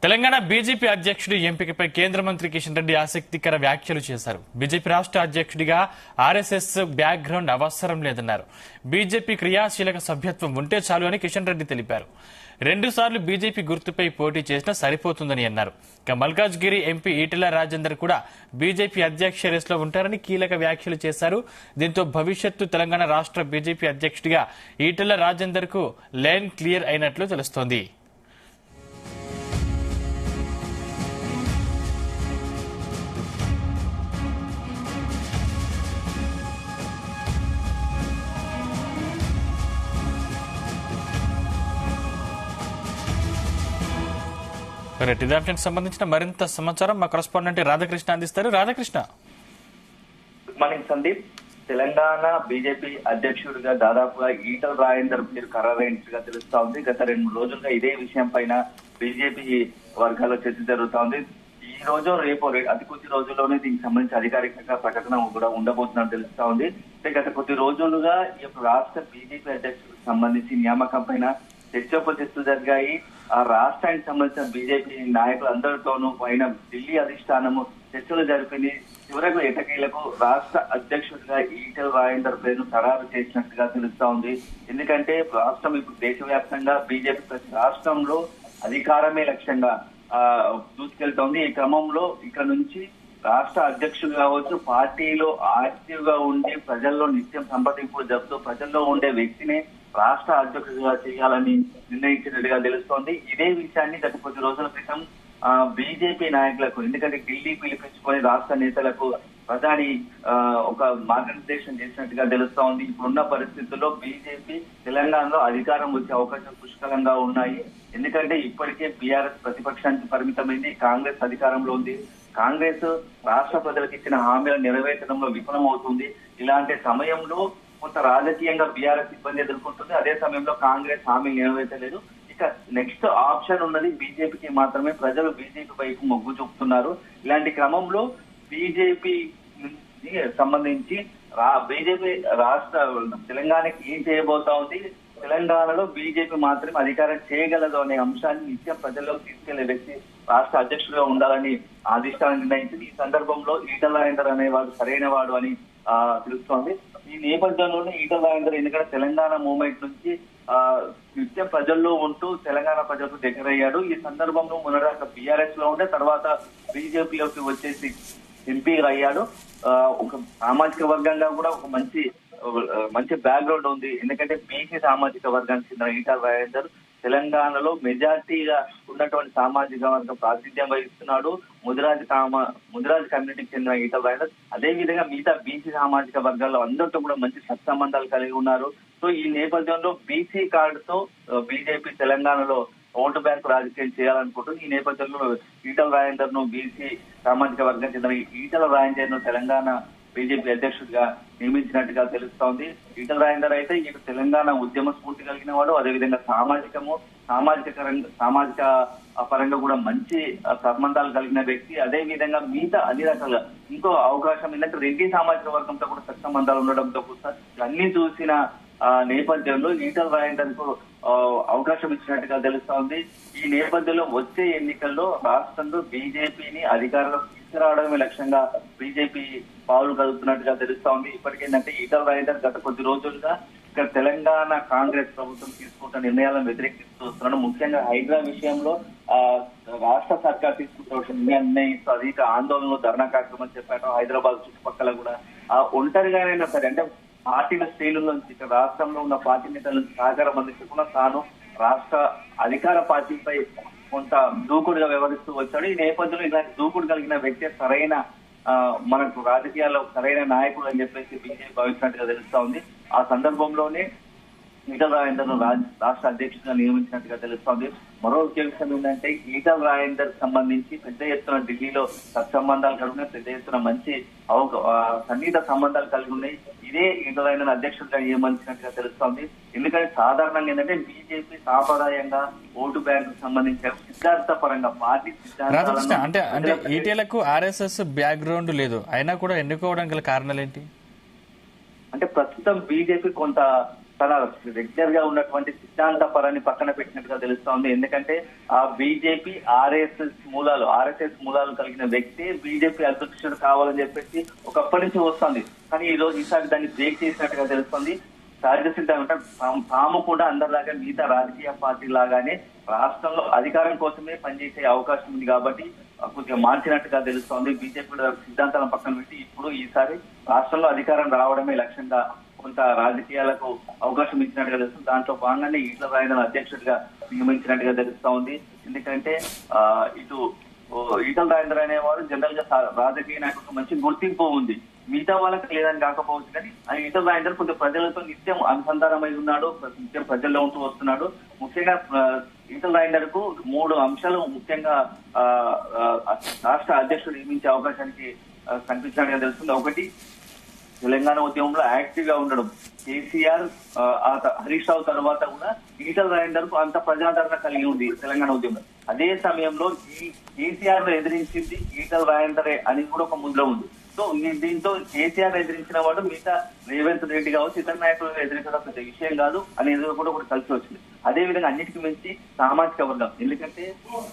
Telangana BJP అధ్యక్షుడి ఎంపికపై కేంద్ర మంత్రి కిషన్ రెడ్డి ఆసక్తికర వ్యాఖ్యలు చేశారు. బీజేపీ రాష్ట్ర అధ్యక్షుడిగా ఆర్ఎస్ఎస్ బ్యాక్గ్రౌండ్ అవసరం లేదన్నారు. బీజేపీ క్రియాశీలక సభ్యత్వం ఉంటే చాలు అని కిషన్ రెడ్డి తెలిపారు. 2 సార్లు బీజేపీ గుర్తుపై పోటీ చేసినా సరిపోతుందని అన్నారు. ఇక మల్కాజ్గిరి ఎంపీ ఈటెల రాజేందర్ కూడా బీజేపీ అధ్యక్ష రేసులో ఉంటారని కీలక వ్యాఖ్యలు చేశారు. దీంతో భవిష్యత్తు తెలంగాణ రాష్ట్ర బీజేపీ అధ్యక్షుడిగా ఈటెల రాజేందర్ కు లైన్ క్లియర్ అయినట్లు తెలుస్తోంది. ఇదే అంశానికి సంబంధించిన మరింత సమాచారం మా కరెస్పాండెంట్ రాధాకృష్ణ అందిస్తారు. Radhakrishna. Good morning Sandeep. Telangana BJP అధ్యక్షుడిగా దాదాపుగా ఈటల రాజేందర్ పేరు ఖరారైనట్టుగా తెలుస్తా ఉంది. గత 2-3 రోజులుగా ఇదే విషయం పైన బీజేపీ వర్గాల్లో చర్చ జరుగుతా ఉంది. ఈ రోజు రేపు అతి కొద్ది రోజుల్లోనే దీనికి సంబంధించి అధికారికంగా ప్రకటన కూడా ఉండబోతున్నట్టు తెలుస్తా ఉంది. గత కొద్ది రోజులుగా ఈ రాష్ట్ర బీజేపీ అధ్యక్షుడికి సంబంధించి నియామకం పైన చర్చోపచర్చలు జరిగాయి. ఆ రాష్ట్రానికి సంబంధించిన బీజేపీ నాయకులందరితోనూ పైన ఢిల్లీ అధిష్టానము చర్చలు జరిపింది. చివరకు ఎటకీలకు రాష్ట్ర అధ్యక్షుడిగా ఈటెల రాజేందర్ పేరును ఖరారు చేసినట్టుగా తెలుస్తా ఉంది. ఎందుకంటే రాష్ట్రం ఇప్పుడు దేశవ్యాప్తంగా బీజేపీ ప్రతి రాష్ట్రంలో అధికారమే లక్ష్యంగా దూసుకెళ్తోంది. ఈ క్రమంలో ఇక్కడ నుంచి రాష్ట్ర అధ్యక్షుడు కావచ్చు, పార్టీలో యాక్టివ్ గా ఉండి ప్రజల్లో నిత్యం సంప్రదింపులు జరుపుతూ ప్రజల్లో ఉండే వ్యక్తిని రాష్ట్ర అధ్యక్షుడిగా చేయాలని నిర్ణయించినట్టుగా తెలుస్తోంది. ఇదే విషయాన్ని గత కొద్ది రోజుల క్రితం బీజేపీ నాయకులకు, ఎందుకంటే ఢిల్లీ పిలిపించుకొని రాష్ట్ర నేతలకు ప్రధాని ఒక మార్గనిర్దేశం చేసినట్టుగా తెలుస్తా ఉంది. ఇప్పుడున్న పరిస్థితుల్లో బీజేపీ తెలంగాణలో అధికారం వచ్చే అవకాశం పుష్కలంగా ఉన్నాయి. ఎందుకంటే ఇప్పటికే బీఆర్ఎస్ ప్రతిపక్షానికి పరిమితమైంది, కాంగ్రెస్ అధికారంలో ఉంది. కాంగ్రెస్ రాష్ట్ర ప్రజలకు ఇచ్చిన హామీలను నెరవేర్చడంలో విఫలం అవుతుంది. ఇలాంటి సమయంలో కొంత రాజకీయంగా బీఆర్ఎస్ ఇబ్బంది ఎదుర్కొంటుంది. అదే సమయంలో కాంగ్రెస్ హామీలు నెరవేర్చలేదు. ఇక నెక్స్ట్ ఆప్షన్ ఉన్నది బీజేపీకి మాత్రమే. ప్రజలు బీజేపీ వైపు మొగ్గు చూపుతున్నారు. ఇలాంటి క్రమంలో బీజేపీ సంబంధించి బీజేపీ రాష్ట్ర తెలంగాణకి ఏం చేయబోతా ఉంది, తెలంగాణలో బీజేపీ మాత్రమే అధికారం చేయగలదు అనే అంశాన్ని నిత్యం ప్రజల్లోకి తీసుకెళ్లే వ్యక్తి రాష్ట్ర అధ్యక్షుడిగా ఉండాలని అధిష్టానం నిర్ణయించింది. ఈ సందర్భంలో ఈటల రాజేందర్ అనేవాడు సరైన వాడు అని తెలుస్తోంది. ఈ నేపథ్యంలోనే ఈటల రాజేందర్ ఎందుకంటే తెలంగాణ మూవ్మెంట్ నుంచి నిత్యం ప్రజల్లో ఉంటూ తెలంగాణ ప్రజలకు దగ్గరయ్యాడు. ఈ సందర్భంలో మొన్నటిదాకా బీఆర్ఎస్ లో ఉండే తర్వాత బీజేపీలోకి వచ్చేసి ఎంపీగా అయ్యాడు. ఒక సామాజిక వర్గంగా కూడా ఒక మంచి బ్యాక్గ్రౌండ్ ఉంది. ఎందుకంటే బీసీ సామాజిక వర్గానికి చెందిన ఈటల రాజేందర్ తెలంగాణలో మెజార్టీగా ఉన్నటువంటి సామాజిక వర్గం ప్రాతినిధ్యం వహిస్తున్నాడు. ముదిరాజ్ కమ్యూనిటీకి చెందిన ఈటల రాజేందర్ అదే విధంగా మిగతా బీసీ సామాజిక వర్గాల్లో అందరితో కూడా మంచి సత్సంబంధాలు కలిగి ఉన్నారు. సో ఈ నేపథ్యంలో బీసీ కార్డుతో బీజేపీ తెలంగాణలో ఓటు బ్యాంకు రాజకీయం చేయాలనుకుంటుంది. ఈ నేపథ్యంలో ఈటల రాజేందర్ ను బీసీ సామాజిక వర్గం చెందిన ఈటల రాజేందర్ ను తెలంగాణ బీజేపీ అధ్యక్షుడిగా నియమించినట్టుగా తెలుస్తోంది. ఈటల రాజేందర్ అయితే ఇటు తెలంగాణ ఉద్యమ స్ఫూర్తి కలిగిన వాడు, అదేవిధంగా సామాజిక పరంగా కూడా మంచి సంబంధాలు కలిగిన వ్యక్తి. అదే విధంగా మిగతా అన్ని రకాల ఇంకో అవకాశం ఏంటంటే రెడ్డి సామాజిక వర్గంతో కూడా సత్సంబంధాలు ఉండడంతో కూడా అన్ని చూసిన నేపథ్యంలో ఈటల రాజేందర్ కు అవకాశం ఇచ్చినట్టుగా తెలుస్తా ఉంది. ఈ నేపథ్యంలో వచ్చే ఎన్నికల్లో రాష్ట్రంలో బీజేపీని అధికారంలో తీసుకురావడమే లక్ష్యంగా బీజేపీ పావులు కదుపుతున్నట్టుగా తెలుస్తా ఉంది. ఇప్పటికేంటంటే ఈటల రాజేందర్ గత కొద్ది రోజులుగా ఇక్కడ తెలంగాణ కాంగ్రెస్ ప్రభుత్వం తీసుకుంటున్న నిర్ణయాలను వ్యతిరేకిస్తూ వస్తున్నాడు. ముఖ్యంగా హైదరాబాద్ విషయంలో రాష్ట్ర సర్కార్ తీసుకుంటున్న నిర్ణయిస్తూ అధిక ఆందోళనలు, ధర్నా కార్యక్రమం చెప్పారు. హైదరాబాద్ చుట్టుపక్కల కూడా ఒంటరిగానైనా సరే, అంటే పార్టీల శ్రేణుల నుంచి ఇక్కడ రాష్ట్రంలో ఉన్న పార్టీ నేతలను సహకారం అందించకుండా తాను రాష్ట్ర అధికార పార్టీపై కొంత దూకుడుగా వ్యవహరిస్తూ వచ్చాడు. ఈ నేపథ్యంలో ఇలాంటి దూకుడు కలిగిన వ్యక్తి సరైన మనకు రాజకీయాల్లో సరైన నాయకుడు అని చెప్పేసి బీజేపీ భావించినట్టుగా తెలుస్తా ఉంది. ఆ సందర్భంలోనే ఈటల రాజేందర్ ను రాష్ట్ర అధ్యక్షుడిగా నియమించినట్టుగా తెలుస్తోంది. మరో విషయం ఏంటంటే ఈటల రాజేందర్ సంబంధించి పెద్ద ఎత్తున ఢిల్లీలో సత్సంబంధాలు కలిగి ఉన్నాయి, పెద్ద ఎత్తున మంచి సన్నిహిత సంబంధాలు కలిగి ఉన్నాయి. ఇదే ఈటల రాజేందర్ అధ్యక్షుడిగా నియమించినట్టుగా తెలుస్తోంది. ఎందుకంటే సాధారణంగా ఏంటంటే బీజేపీ సాంప్రదాయంగా ఓటు బ్యాంకు సంబంధించిన సిద్ధాంత పరంగా పార్టీ సిద్ధాంతాలను అంటే ఈటెలకు ఆర్ఎస్ఎస్ బ్యాక్గ్రౌండ్ లేదు, అయినా కూడా ఎన్నుకోవడం గల కారణాలు ఏంటి? అంటే ప్రస్తుతం బీజేపీ కొంత తన రెగ్యులర్ గా ఉన్నటువంటి సిద్ధాంత పరాన్ని పక్కన పెట్టినట్టుగా తెలుస్తోంది. ఎందుకంటే ఆ బీజేపీ ఆర్ఎస్ఎస్ మూలాలు కలిగిన వ్యక్తి బీజేపీ అధ్యక్షుడు కావాలని చెప్పేసి ఒకప్పటి నుంచి వస్తుంది. కానీ ఈసారి దాన్ని బ్రేక్ చేసినట్టుగా తెలుస్తోంది. సహజ సిద్ధంగా తాము కూడా అందరిలాగా మిగతా రాజకీయ పార్టీ లాగానే రాష్ట్రంలో అధికారం కోసమే పనిచేసే అవకాశం ఉంది కాబట్టి కొద్దిగా మార్చినట్టుగా తెలుస్తోంది. బీజేపీ సిద్ధాంతాలను పక్కన పెట్టి ఇప్పుడు ఈసారి రాష్ట్రంలో అధికారం రావడమే లక్ష్యంగా కొంత రాజకీయాలకు అవకాశం ఇచ్చినట్టుగా తెలుస్తుంది. దాంట్లో భాగంగానే ఈటల రాజేందర్ అధ్యక్షుడిగా నియమించినట్టుగా తెలుస్తా ఉంది. ఎందుకంటే ఇటు ఈటల రాజేందర్ అనేవారు జనరల్ గా రాజకీయ నాయకులకు మంచి గుర్తింపు ఉంది. మిగతా వాళ్ళకి లేదని కాకపోవచ్చు కానీ ఈటల రాజేందర్ కొంచెం ప్రజలతో నిత్యం అనుసంధానమై ఉన్నాడు, నిత్యం ప్రజల్లో ఉంటూ వస్తున్నాడు. ముఖ్యంగా ఈటల రాజేందర్ కు 3 అంశాలు ముఖ్యంగా రాష్ట్ర అధ్యక్షుడు నియమించే అవకాశానికి కనిపించినట్టుగా తెలుస్తుంది. ఒకటి, తెలంగాణ ఉద్యమంలో యాక్టివ్ గా ఉండడం. కేసీఆర్ హరీష్ రావు తర్వాత కూడా ఈటల రాజేందర్ కు అంత ప్రజాదరణ కలిగి ఉంది తెలంగాణ ఉద్యమం. అదే సమయంలో ఈ కేసీఆర్ ఎదిరించింది ఈటల రాజేందరే అని కూడా ఒక ముద్ర ఉంది. సో దీంతో కేసీఆర్ ఎదిరించిన వాడు మిగతా రేవంత్ రెడ్డి కావచ్చు ఇతర నాయకులను ఎదిరించడం పెద్ద విషయం కాదు అనేది కూడా కలిసి వచ్చింది. అదే విధంగా అన్నిటికీ మించి సామాజిక వర్గం. ఎందుకంటే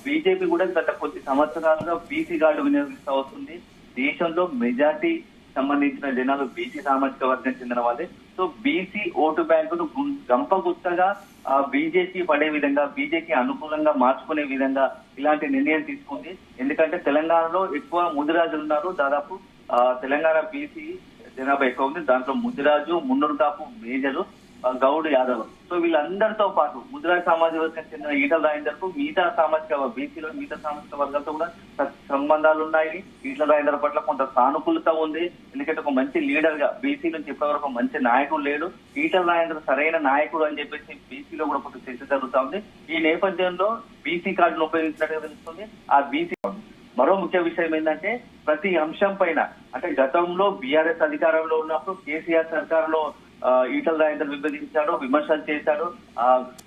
బీజేపీ కూడా గత కొద్ది సంవత్సరాలుగా బీసీ కార్డు వినియోగిస్తూ వస్తుంది. దేశంలో మెజార్టీ సంబంధించిన జనాలు బీసీ సామాజిక వర్గం చెందిన వాళ్ళే. సో బీసీ ఓటు బ్యాంకును గంపగుత్తగా బీజేపీ పడే విధంగా, బీజేపీ అనుకూలంగా మార్చుకునే విధంగా ఇలాంటి నిర్ణయం తీసుకుంది. ఎందుకంటే తెలంగాణలో ఎక్కువ ముదిరాజులు ఉన్నారు. దాదాపు తెలంగాణ బీసీ జనాభా ఎక్కువ ఉంది. దాంట్లో ముదిరాజు, మున్నూరు కాపు, మేజరు, గౌడ్, యాదవ్. సో వీళ్ళందరితో పాటు ముదిరాజు సామాజిక వర్గం చెందిన ఈటల రాజేందర్ కు మిగతా బీసీలో మిగతా సామాజిక వర్గాలతో కూడా సంబంధాలు ఉన్నాయి. ఈటల రాజేందర్ పట్ల కొంత సానుకూలత ఉంది. ఎందుకంటే ఒక మంచి లీడర్ గా బీసీ నుంచి ఇప్పటివరకు మంచి నాయకుడు లేడు. ఈటల రాజేందర్ సరైన నాయకుడు అని చెప్పేసి బీసీలో కూడా కొంత చర్చ జరుగుతా ఉంది. ఈ నేపథ్యంలో బీసీ కార్డును ఉపయోగించినట్టుగా తెలుస్తుంది. ఆ బీసీ మరో ముఖ్య విషయం ఏంటంటే ప్రతి అంశం పైన, అంటే గతంలో బీఆర్ఎస్ అధికారంలో ఉన్నప్పుడు కేసీఆర్ సర్కారులో ఈటల రాజేందర్ విభజించాడు, విమర్శలు చేశాడు.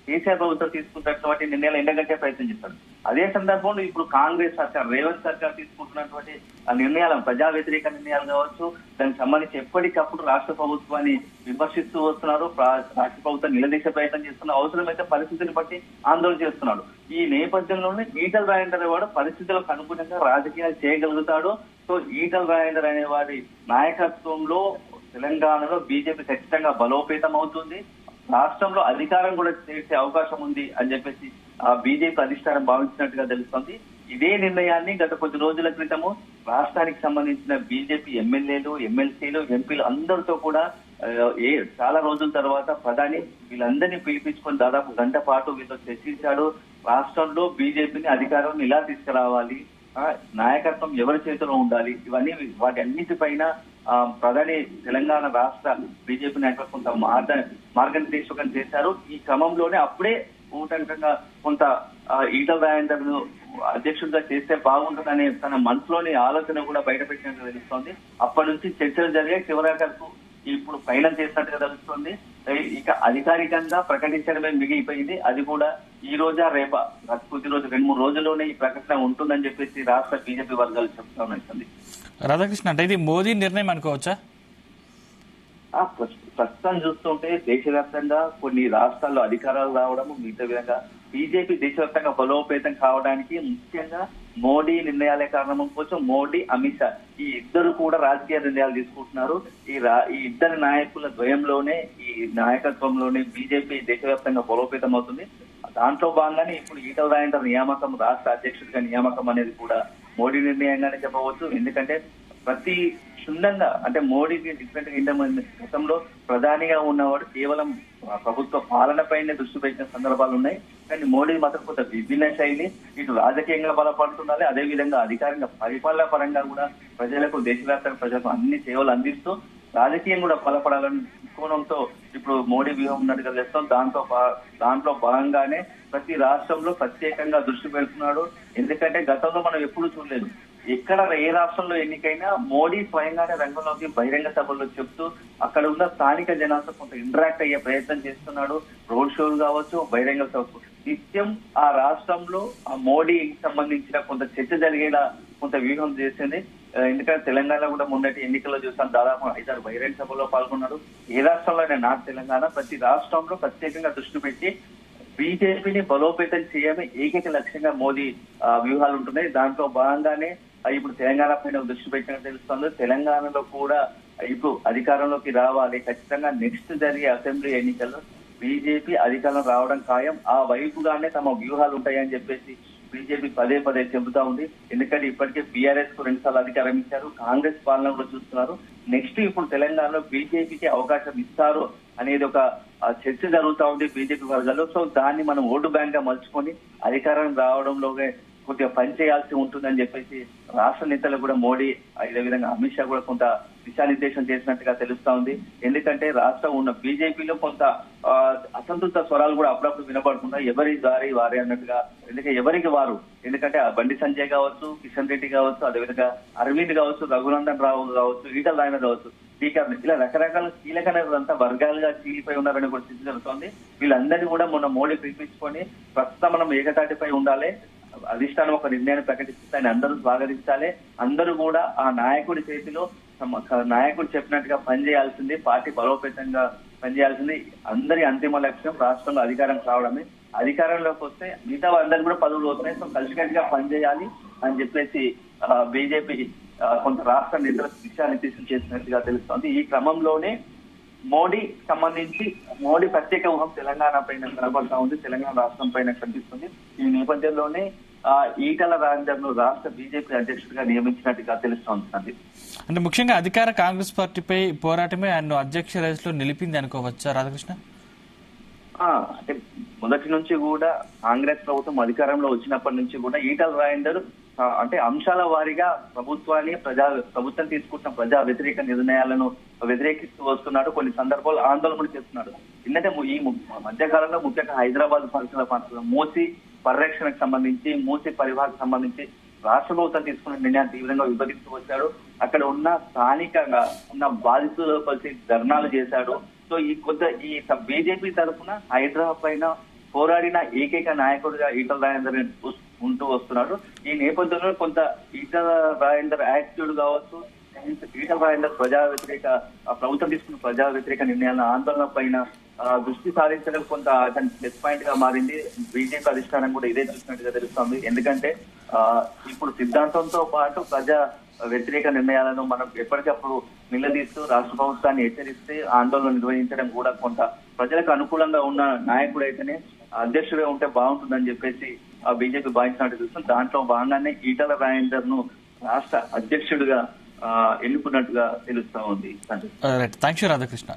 కేసీఆర్ ప్రభుత్వం తీసుకున్నటువంటి నిర్ణయాలు ఎండగట్టే ప్రయత్నం చేశాడు. అదే సందర్భంలో ఇప్పుడు కాంగ్రెస్ సర్కార్, రేవంత్ సర్కార్ తీసుకుంటున్నటువంటి నిర్ణయాలను, ప్రజా వ్యతిరేక నిర్ణయాలు కావచ్చు, దానికి సంబంధించి ఎప్పటికప్పుడు రాష్ట్ర ప్రభుత్వాన్ని విమర్శిస్తూ వస్తున్నారు. రాష్ట్ర ప్రభుత్వం నిలదీసే ప్రయత్నం చేస్తున్నారు. అవసరమైతే పరిస్థితిని బట్టి ఆందోళన చేస్తున్నాడు. ఈ నేపథ్యంలోనే ఈటల రాజేందర్ వాడు పరిస్థితులకు అనుగుణంగా రాజకీయాలు చేయగలుగుతాడు. సో ఈటల రాజేందర్ అనే వారి నాయకత్వంలో తెలంగాణలో బీజేపీ ఖచ్చితంగా బలోపేతం అవుతుంది. రాష్ట్రంలో అధికారం కూడా చేసే అవకాశం ఉంది అని చెప్పేసి బీజేపీ అధిష్టానం భావించినట్టుగా తెలుస్తోంది. ఇదే నిర్ణయాన్ని గత కొద్ది రోజుల క్రితము రాష్ట్రానికి సంబంధించిన బీజేపీ ఎమ్మెల్యేలు, ఎమ్మెల్సీలు, ఎంపీలు అందరితో కూడా చాలా రోజుల తర్వాత ప్రధాని వీళ్ళందరినీ పిలిపించుకొని దాదాపు గంట పాటు వీళ్ళతో చర్చించాడు. రాష్ట్రంలో బీజేపీని అధికారాన్ని ఇలా తీసుకురావాలి, నాయకత్వం ఎవరి చేతిలో ఉండాలి, ఇవన్నీ వాటి అన్నిటిపైన ప్రధాని తెలంగాణ రాష్ట్ర బీజేపీ నాయకులు కొంత మార్గనిర్దేశకం చేశారు. ఈ క్రమంలోనే అప్పుడే ఊటంకంగా కొంత ఈటల రాజేందర్ ను అధ్యక్షుడిగా చేస్తే బాగుంటుందనే తన మనసులోని ఆలోచన కూడా బయటపెట్టినట్టు తెలుస్తోంది. అప్పటి నుంచి చర్చలు జరిగాయి. చివరకు ఇప్పుడు ఫైనల్ చేసినట్టుగా తెలుస్తోంది. ఇక అధికారికంగా ప్రకటించడమే మిగిలిపోయింది. అది కూడా ఈ రోజా రేపా కొద్ది రోజు 2-3 రోజుల్లోనే ఈ ప్రకటన ఉంటుందని చెప్పేసి రాష్ట్ర బీజేపీ వర్గాలు చెప్తా ఉన్నాయి. రాధాకృష్ణ, అంటే ఇది మోదీ నిర్ణయం అనుకోవచ్చా? ప్రస్తుతం చూస్తుంటే దేశవ్యాప్తంగా కొన్ని రాష్ట్రాల్లో అధికారాలు రావడం, మిగతా విధంగా బీజేపీ దేశవ్యాప్తంగా బలోపేతం కావడానికి ముఖ్యంగా మోడీ నిర్ణయాలే కారణం అనుకోవచ్చు. మోడీ, అమిత్ షా ఈ ఇద్దరు కూడా రాజకీయ నిర్ణయాలు తీసుకుంటున్నారు. ఈ ఇద్దరు నాయకుల ద్వయంలోనే, ఈ నాయకత్వంలోనే బీజేపీ దేశవ్యాప్తంగా బలోపేతం అవుతుంది. దాంట్లో భాగంగానే ఇప్పుడు ఈటల రాజేందర్ నియామకం, రాష్ట్ర అధ్యక్షుడిగా నియామకం అనేది కూడా మోడీ నిర్ణయంగానే చెప్పవచ్చు. ఎందుకంటే ప్రతి క్షుణ్ణంగా, అంటే మోడీకి డిఫరెంట్ గా ఇంతమంది గతంలో ప్రధానిగా ఉన్నవాడు కేవలం ప్రభుత్వ పాలన పైనే దృష్టి పెట్టిన సందర్భాలు ఉన్నాయి. కానీ మోడీ మాత్రం కొంత విభిన్న శైలి, ఇటు రాజకీయంగా బలపడుతుండాలి, అదే విధంగా అధికారంగా పరిపాలన పరంగా కూడా ప్రజలకు, దేశవ్యాప్తంగా ప్రజలకు అన్ని సేవలు అందిస్తూ రాజకీయం కూడా బలపడాలని కోణంతో ఇప్పుడు మోడీ వ్యూహం ఉన్నట్టుగా తెలుస్తాం. దాంట్లో భాగంగానే ప్రతి రాష్ట్రంలో ప్రత్యేకంగా దృష్టి పెడుతున్నాడు. ఎందుకంటే గతంలో మనం ఎప్పుడు చూడలేదు, ఎక్కడ ఏ రాష్ట్రంలో ఎన్నికైనా మోడీ స్వయంగానే రంగంలోకి బహిరంగ సభల్లో చెప్తూ అక్కడ ఉన్న స్థానిక జనాలతో కొంత ఇంటరాక్ట్ అయ్యే ప్రయత్నం చేస్తున్నాడు. రోడ్ షోలు కావచ్చు, బహిరంగ సభ, నిత్యం ఆ రాష్ట్రంలో ఆ మోడీకి సంబంధించిన కొంత చర్చ జరిగేలా కొంత వ్యూహం చేసింది. ఎందుకంటే తెలంగాణలో కూడా మొన్నటి ఎన్నికల్లో చూస్తాం, దాదాపు 5-6 బహిరంగ సభలో పాల్గొన్నారు. ఏ రాష్ట్రంలోనే నార్త్ తెలంగాణ ప్రతి రాష్ట్రంలో ప్రత్యేకంగా దృష్టి పెట్టి బీజేపీని బలోపేతం చేయడమే ఏకైక లక్ష్యంగా మోదీ వ్యూహాలు ఉంటున్నాయి. దాంట్లో భాగంగానే ఇప్పుడు తెలంగాణ పైన దృష్టి పెట్టినట్టు తెలుస్తుంది. తెలంగాణలో కూడా ఇప్పుడు అధికారంలోకి రావాలి, ఖచ్చితంగా నెక్స్ట్ జరిగే అసెంబ్లీ ఎన్నికల్లో బీజేపీ అధికారం రావడం ఖాయం, ఆ వైపుగానే తమ వ్యూహాలు ఉంటాయని చెప్పేసి బీజేపీ పదే పదే చెబుతా ఉంది. ఎందుకంటే ఇప్పటికే బీఆర్ఎస్ కు 2 సార్లు అధికారం ఇచ్చారు, కాంగ్రెస్ పాలన కూడా చూస్తున్నారు. నెక్స్ట్ ఇప్పుడు తెలంగాణలో బీజేపీకి అవకాశం ఇస్తారు అనేది ఒక చర్చ జరుగుతా ఉంది బీజేపీ వర్గాల్లో. సో దాన్ని మనం ఓటు బ్యాంక్ గా మలుచుకొని అధికారం రావడంలో కొద్దిగా పని చేయాల్సి ఉంటుందని చెప్పేసి రాష్ట్ర నేతలు కూడా మోడీ, ఇదే విధంగా అమిత్ షా కూడా కొంత దిశానిర్దేశం చేసినట్టుగా తెలుస్తా ఉంది. ఎందుకంటే రాష్ట్రం ఉన్న బీజేపీలో కొంత అసంతృప్త స్వరాలు కూడా అప్పుడప్పుడు వినపడుతున్నాయి, ఎవరి దారి వారే అన్నట్టుగా. ఎందుకంటే ఎవరికి వారు, ఎందుకంటే బండి సంజయ్ కావచ్చు, కిషన్ రెడ్డి కావచ్చు, అదేవిధంగా అరవింద్ కావచ్చు, రఘునందన్ రావు కావచ్చు, ఈటల రాజేందర్ కావచ్చు, టీకార్, ఇలా రకరకాల కీలకమైనంతా వర్గాలుగా చీలిపోయి ఉన్నారని కూడా స్థితి జరుగుతోంది. వీళ్ళందరినీ కూడా మొన్న మోడీ పిలిపించుకొని ప్రస్తుతం మనం ఏకతాటిపై ఉండాలి, అధిష్టానం ఒక నిర్ణయాన్ని ప్రకటిస్తే ఆయన అందరూ స్వాగతించాలి, అందరూ కూడా ఆ నాయకుడి చేతిలో నాయకుడు చెప్పినట్టుగా పనిచేయాల్సింది, పార్టీ బలోపేతంగా పనిచేయాల్సింది. అందరి అంతిమ లక్ష్యం రాష్ట్రంలో అధికారం కావడమే. అధికారంలోకి వస్తే మిగతా అందరికీ కూడా పదవులు వస్తున్నాయి, సో కలిసికట్టుగా పనిచేయాలి అని చెప్పేసి బీజేపీ కొంత రాష్ట్ర నేతల దిశానిర్దేశం చేసినట్టుగా తెలుస్తోంది. ఈ క్రమంలోనే మోడీ సంబంధించి మోడీ ప్రత్యేక ఊహం తెలంగాణ పైన కనబడతా ఉంది, తెలంగాణ రాష్ట్రం పైన కనిపిస్తుంది. ఈ నేపథ్యంలోనే ఈటల రాజేందర్ ను రాష్ట్ర బీజేపీ అధ్యక్షుడిగా నియమించినట్టుగా తెలుస్తోంది. అంటే ముఖ్యంగా అధికార కాంగ్రెస్ పార్టీపై పోరాటమే ఆయన అధ్యక్ష రేసులో నిలిపింది అనుకోవచ్చా రాధాకృష్ణ? అంటే మొదటి నుంచి కూడా కాంగ్రెస్ ప్రభుత్వం అధికారంలో వచ్చినప్పటి నుంచి కూడా ఈటల రాజేందర్ అంటే అంశాల వారీగా ప్రభుత్వం తీసుకుంటున్న ప్రజా వ్యతిరేక నిర్ణయాలను వ్యతిరేకిస్తూ వస్తున్నాడు. కొన్ని సందర్భాలు ఆందోళన కూడా చేస్తున్నాడు. ఎందుకంటే ఈ మధ్యకాలంలో ముఖ్యంగా హైదరాబాద్ పరిసర మూసి పరిరక్షణకు సంబంధించి, మూసి పరివాహకు సంబంధించి రాష్ట్ర ప్రభుత్వం తీసుకున్న నిర్ణయాన్ని తీవ్రంగా విభజిస్తూ వచ్చాడు. అక్కడ ఉన్న స్థానికంగా ఉన్న బాధితులు కలిసి ధర్నాలు చేశాడు. సో ఈ బీజేపీ తరఫున హైదరాబాద్ పైన పోరాడిన ఏకైక నాయకుడిగా ఈటల రాజేందర్ ఉంటూ వస్తున్నాడు. ఈ నేపథ్యంలో కొంత ఈటల రాజేందర్ యాటిట్యూడ్ కావచ్చు, ఈటల రాజేందర్ ప్రభుత్వం తీసుకున్న ప్రజా వ్యతిరేక నిర్ణయాల ఆందోళన పైన దృష్టి సారించడం కొంత అతని ప్లస్ పాయింట్ గా మారింది. బీజేపీ అధిష్టానం కూడా ఇదే చూసినట్టుగా తెలుస్తోంది. ఎందుకంటే ఇప్పుడు సిద్ధాంతంతో పాటు ప్రజా వ్యతిరేక నిర్ణయాలను మనం ఎప్పటికప్పుడు నిలదీస్తూ రాష్ట్ర ప్రభుత్వాన్ని హెచ్చరిస్తే ఆందోళన నిర్వహించడం కూడా కొంత ప్రజలకు అనుకూలంగా ఉన్న నాయకుడు అయితేనే అధ్యక్షుడిగా ఉంటే బాగుంటుందని చెప్పేసి బీజేపీ భావించినట్టు చూస్తుంది. దాంట్లో భాగంగానే ఈటల రాజేందర్ ను రాష్ట్ర అధ్యక్షుడిగా ఎన్నుకున్నట్టుగా తెలుస్తా ఉంది. Thank you Radhakrishna.